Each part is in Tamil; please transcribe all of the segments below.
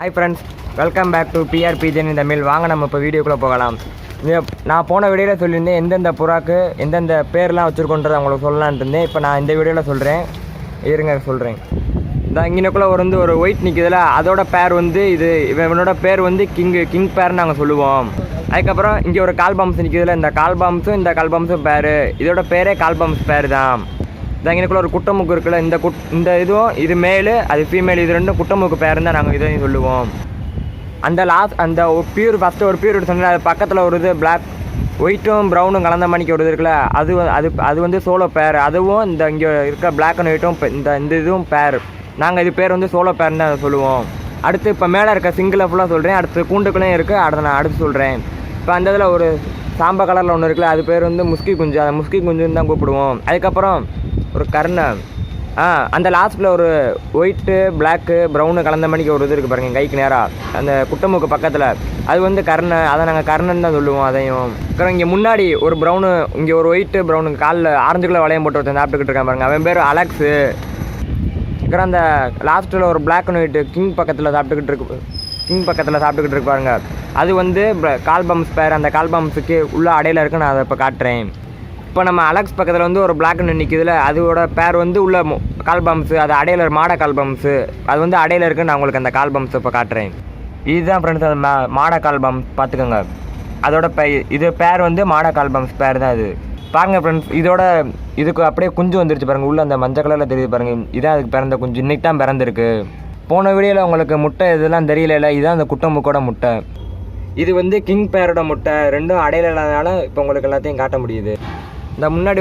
Hi friends, welcome back to பிஆர்பிஜன் இந்த மில். வாங்க நம்ம இப்போ வீடியோக்குள்ளே போகலாம். நான் போன வீடியோவில் சொல்லியிருந்தேன் எந்தெந்த புறாக்கு எந்தெந்த பேர்லாம் வச்சுருக்கோன்றதை அவங்களுக்கு சொல்லலான்ட்டு இருந்தேன். இப்போ நான் இந்த வீடியோவில் சொல்கிறேன், இருங்க சொல்கிறேன். இந்த இங்கனக்குள்ளே ஒரு ஒயிட் நிற்குதுல, அதோட பேர் வந்து இது இவனோட பேர் வந்து கிங் பேர்னு நாங்கள் சொல்லுவோம். அதுக்கப்புறம் இங்கே ஒரு கால்பாம்ஸ் நிற்குதுல, இந்த கால்பாம்ஸும் பேர், இதோட பேரே கால்பாம்ஸ் பேர் தான். இந்த இங்கனக்குள்ள ஒரு குட்டமுக்கு இருக்குல்ல, இந்த இதுவும் இது மேலு அது ஃபீமேல், இது ரெண்டும் குட்டமுக்கு பேர் தான் நாங்கள் இதையும் சொல்லுவோம். அந்த ஃபஸ்ட்டு ஒரு பியூர் சொன்னால் அது பக்கத்தில் ஒரு இது பிளாக் ஒயிட்டும் ப்ரௌனும் கலந்த மணிக்கு ஒரு இது இருக்குல்ல, அது வந்து சோலோ பேர். அதுவும் இந்த இங்கே இருக்க பிளாக் அண்ட் ஒயிட்டும் இந்த இதுவும் பேர். நாங்கள் இது பேர் வந்து சோலோ பேர்னு தான் சொல்லுவோம். அடுத்து இப்போ மேலே இருக்க சிங்கிளை ஃபுல்லாக சொல்கிறேன். அடுத்து கூண்டுக்குள்ளேயும் இருக்குது, அதை நான் அடுத்து சொல்கிறேன். இப்போ அந்த இதில் ஒரு சாம்பா கலரில் ஒன்று இருக்குல்ல, அது பேர் வந்து முஸ்கி குஞ்சு. அதை முஸ்கி குஞ்சுன்னு தான் கூப்பிடுவோம். அதுக்கப்புறம் ஒரு கர்ணை, அந்த லாஸ்ட்டில் ஒரு ஒயிட்டு பிளாக்கு ப்ரௌனு கலந்த மணிக்கு ஒரு இது இருக்குது பாருங்கள், கைக்கு நேராக அந்த குட்டமுக்கு பக்கத்தில், அது வந்து கர்ணை. அதை நாங்கள் கர்ணன்னு தான் சொல்லுவோம். அதையும் அப்புறம் இங்கே முன்னாடி ஒரு ப்ரௌனு, இங்கே ஒரு ஒயிட்டு ப்ரௌனுக்கு காலில் ஆரஞ்சு கிலோ வளையம் போட்டு ஒருத்தன் சாப்பிட்டுக்கிட்டு இருக்கான் பாருங்கள், அவன் பேர் அலெக்ஸு. அப்புறம் அந்த லாஸ்ட்டில் ஒரு பிளாக் அண்ட் ஒயிட்டு கிங் பக்கத்தில் சாப்பிட்டுக்கிட்டு இருக்கு பாருங்க, அது வந்து கால்பாம்ஸ் பேர். அந்த கால்பாம்ஸுக்கு உள்ள அடையில இருக்கு, நான் அதை இப்போ காட்டுறேன். இப்போ நம்ம அலெக்ஸ் பக்கத்தில் வந்து ஒரு பிளாக் அண்ட் நிற்கிதுல, அதோட பேர் வந்து உள்ள கால்பாம்ஸு, அது அடையில மாட கால்பாம்ஸு, அது வந்து அடையில இருக்குன்னு நான் உங்களுக்கு அந்த கால்பாம்ஸ் இப்போ காட்டுறேன். இதுதான் ஃப்ரெண்ட்ஸ் அந்த மாட கால்பாம்ஸ், பார்த்துக்கோங்க. அதோட இது பேர் வந்து மாட கால்பாம்ஸ் பேர் தான். இது பாருங்கள் ஃப்ரெண்ட்ஸ், இதுக்கு அப்படியே குஞ்சு வந்துருச்சு பாருங்கள், உள்ள அந்த மஞ்சள் கலரில் தெரியுது பாருங்கள், இதான் அதுக்கு பிறந்த குஞ்சு. இன்றைக்கி தான் பிறந்திருக்கு. போன வீடியோவில் உங்களுக்கு முட்டை இதெல்லாம் தெரியல, இதுதான் அந்த குட்டமுக்கோட முட்டை. இது வந்து கிங் பேரோட முட்டை. ரெண்டும் அடையில இல்லாதனால இப்போ உங்களுக்கு எல்லாத்தையும் காட்ட முடியுது. இந்த முன்னாடி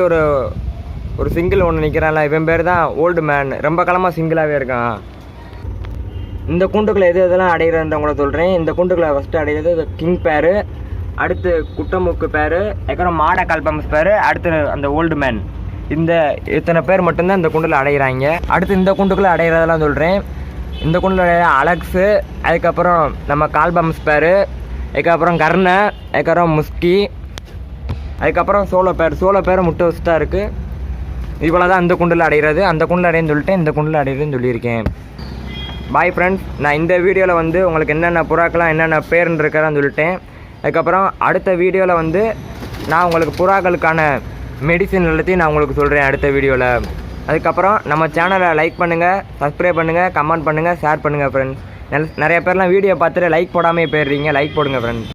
ஒரு சிங்கிள் ஒன்று நிற்கிறான்ல, இவன் பேர் தான் ஓல்டு மேன். ரொம்ப காலமாக சிங்கிளாகவே இருக்கான். இந்த கூண்டுக்குள்ளே எதெல்லாம் அடைகிறத உங்களை சொல்கிறேன். இந்த கூண்டுக்குள்ளே ஃபஸ்ட்டு அடைகிறது கிங் பேர், அடுத்து குட்டமுக்கு பேர், அதுக்கப்புறம் மாட கால்பாம்ஸ் பேர், அடுத்து அந்த ஓல்டு மேன். இத்தனை பேர் மட்டும்தான் இந்த கூண்டில் அடைகிறாங்க. அடுத்து இந்த கூண்டுக்குள்ளே அடைகிறதெல்லாம் சொல்கிறேன். இந்த கூண்டில் அடைகிற அலெக்ஸு, அதுக்கப்புறம் நம்ம கால்பாம்ஸ் பேர், அதுக்கப்புறம் கர்ணை, அதுக்கப்புறம் முஸ்கி, அதுக்கப்புறம் சோள பேர் முட்டை வச்சு தான் இருக்குது. இவ்வளோ தான் அந்த குண்டில் அடைகிறது. அந்த குண்டில் அடையன்னு சொல்லிட்டு இந்த குண்டில் அடையிறதுன்னு சொல்லியிருக்கேன். பாய் ஃப்ரெண்ட்ஸ், நான் இந்த வீடியோவில் வந்து உங்களுக்கு என்னென்ன புறாக்கெல்லாம் என்னென்ன பேர்ன்னு இருக்கிறான்னு சொல்லிட்டேன். அதுக்கப்புறம் அடுத்த வீடியோவில் வந்து நான் உங்களுக்கு புறாக்களுக்கான மெடிசின் எல்லாத்தையும் நான் உங்களுக்கு சொல்கிறேன் அடுத்த வீடியோவில். அதுக்கப்புறம் நம்ம சேனலை லைக் பண்ணுங்கள், சப்ஸ்கிரைப் பண்ணுங்கள், கமெண்ட் பண்ணுங்கள், ஷேர் பண்ணுங்கள் ஃப்ரெண்ட்ஸ். நிறைய பேர்லாம் வீடியோ பார்த்துட்டு லைக் போடாமல் போயிடுறீங்க. லைக் போடுங்க ஃப்ரெண்ட்ஸ்.